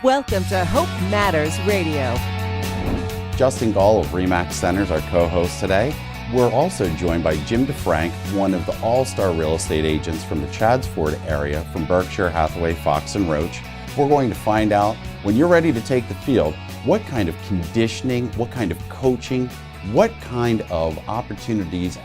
Welcome to Hope Matters Radio. Justin Gall of RE/MAX Centers, our co-host today. We're also joined by Jim DeFrank, one of the all-star real estate agents from the Chadds Ford area from Berkshire Hathaway, Fox and Roach. We're going to find out, when you're ready to take the field, what kind of conditioning, what kind of coaching, what kind of opportunities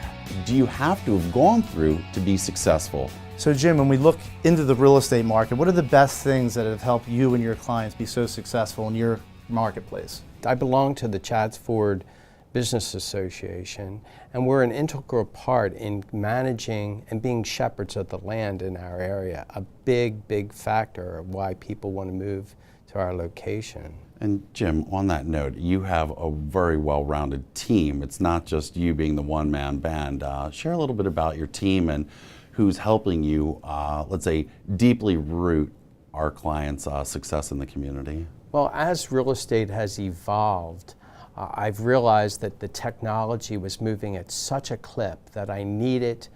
do you have to have gone through to be successful? So Jim, when we look into the real estate market, what are the best things that have helped you and your clients be so successful in your marketplace? I belong to the Chadds Ford Business Association, and we're an integral part in managing and being shepherds of the land in our area, a big factor of why people want to move to our location. And Jim, on that note, you have a very well-rounded team. It's not just you being the one-man band. Share a little bit about your team and who's helping you, let's say, deeply root our clients' success in the community. Well, as real estate has evolved, I've realized that the technology was moving at such a clip that I needed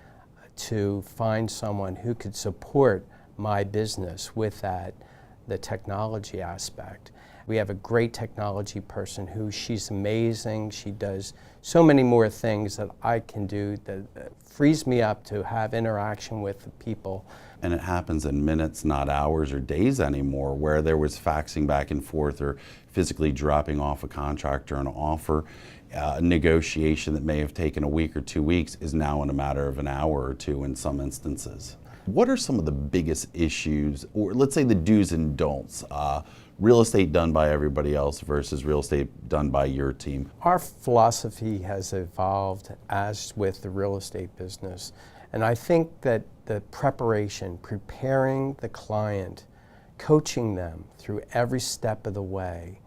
to find someone who could support my business with the technology aspect. We have a great technology person who, she's amazing. She does so many more things that I can do that frees me up to have interaction with the people. And it happens in minutes, not hours or days anymore, where there was faxing back and forth or physically dropping off a contract or an offer. A negotiation that may have taken a week or 2 weeks is now in a matter of an hour or two in some instances. What are some of the biggest issues, or let's say the do's and don'ts? Real estate done by everybody else versus real estate done by your team? Our philosophy has evolved as with the real estate business. And I think that the preparation, preparing the client, coaching them through every step of the way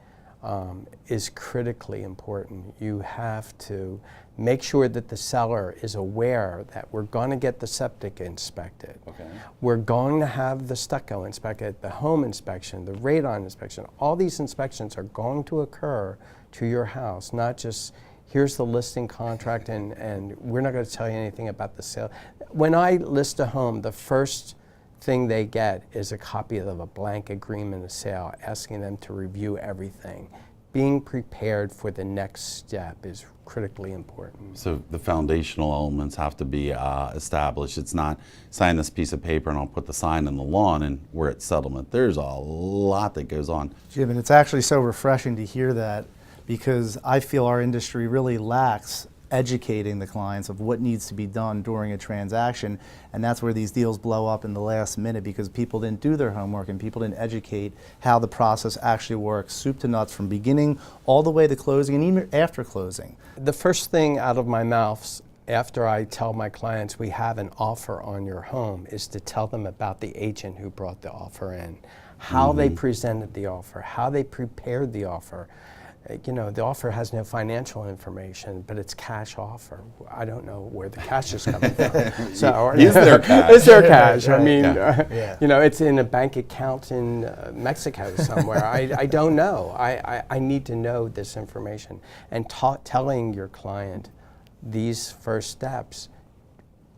is critically important. You have to make sure that the seller is aware that we're going to get the septic inspected. Okay. We're going to have the stucco inspected, the home inspection, the radon inspection. All these inspections are going to occur to your house, not just here's the listing contract and we're not going to tell you anything about the sale. When I list a home, the first thing they get is a copy of a blank agreement of sale, asking them to review everything. Being prepared for the next step is critically important. So the foundational elements have to be established. It's not sign this piece of paper and I'll put the sign in the lawn and we're at settlement. There's a lot that goes on. Jim, and it's actually so refreshing to hear that, because I feel our industry really lacks educating the clients of what needs to be done during a transaction, and that's where these deals blow up in the last minute, because people didn't do their homework and people didn't educate how the process actually works, soup to nuts, from beginning all the way to closing and even after closing. The first thing out of my mouth after I tell my clients we have an offer on your home is to tell them about the agent who brought the offer in, how they presented the offer, how they prepared the offer. You know, the offer has no financial information, but it's cash offer. I don't know where the cash is coming from. So, is there cash? Is there cash? I mean, Yeah. you know, it's in a bank account in Mexico somewhere. I don't know. I need to know this information. And telling your client these first steps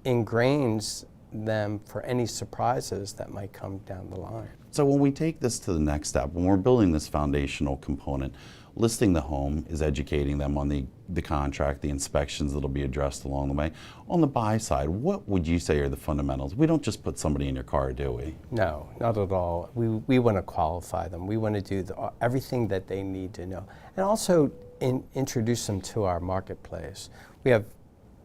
ingrains them for any surprises that might come down the line. So when we take this to the next step, when we're building this foundational component, listing the home is educating them on the contract, the inspections that'll be addressed along the way. On the buy side, what would you say are the fundamentals? We don't just put somebody in your car, do we? No, not at all. We want to qualify them. We want to do everything that they need to know. And also introduce them to our marketplace. We have,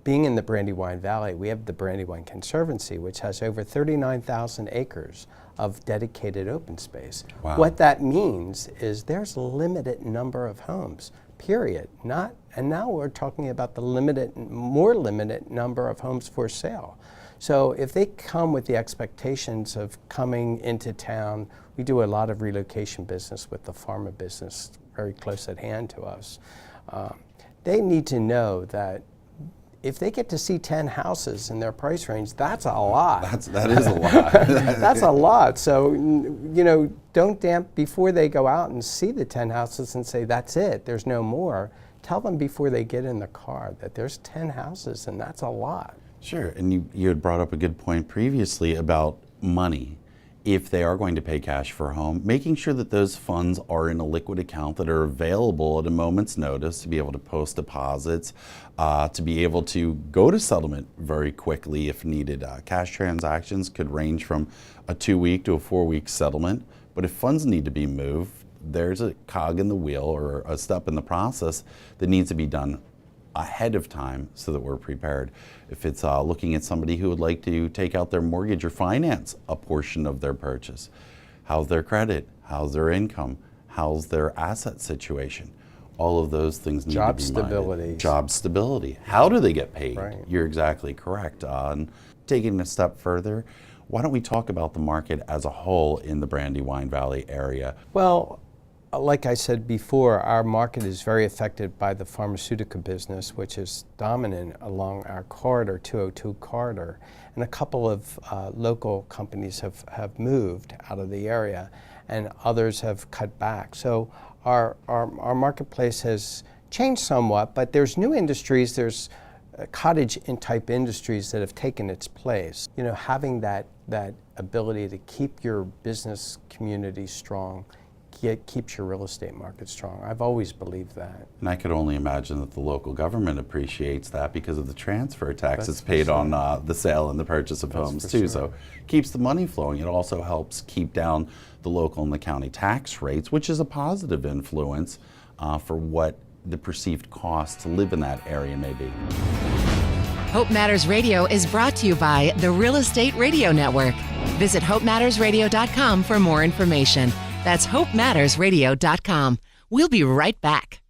being in the Brandywine Valley, we have the Brandywine Conservancy, which has over 39,000 acres of dedicated open space. Wow. What that means is there's a limited number of homes, period. And now we're talking about the more limited number of homes for sale. So if they come with the expectations of coming into town, we do a lot of relocation business with the pharma business very close at hand to us. They need to know that if they get to see 10 houses in their price range, that's a lot. That is a lot. That's a lot. So, you know, don't before they go out and see the 10 houses and say, that's it, there's no more. Tell them before they get in the car that there's 10 houses and that's a lot. Sure, and you had brought up a good point previously about money. if they are going to pay cash for a home, making sure that those funds are in a liquid account that are available at a moment's notice to be able to post deposits, to be able to go to settlement very quickly if needed. Cash transactions could range from a 2-week to a 4-week settlement, but if funds need to be moved, there's a cog in the wheel or a step in the process that needs to be done ahead of time so that we're prepared. If it's looking at somebody who would like to take out their mortgage or finance a portion of their purchase, how's their credit, how's their income, how's their asset situation? All of those things need to be minded. Job stability. Job stability. How do they get paid? Right. You're exactly correct. And taking a step further, why don't we talk about the market as a whole in the Brandywine Valley area? Well, like I said before, our market is very affected by the pharmaceutical business, which is dominant along our corridor, 202 corridor. And a couple of local companies have moved out of the area, and others have cut back. So our marketplace has changed somewhat, but there's new industries, there's cottage type industries that have taken its place. You know, having that ability to keep your business community strong keeps your real estate market strong. I've always believed that. And I could only imagine that the local government appreciates that because of the transfer taxes paid on the sale and the purchase of homes too. Sure. So it keeps the money flowing. It also helps keep down the local and the county tax rates, which is a positive influence for what the perceived cost to live in that area may be. Hope Matters Radio is brought to you by the Real Estate Radio Network. Visit hopemattersradio.com for more information. That's hopemattersradio.com. We'll be right back.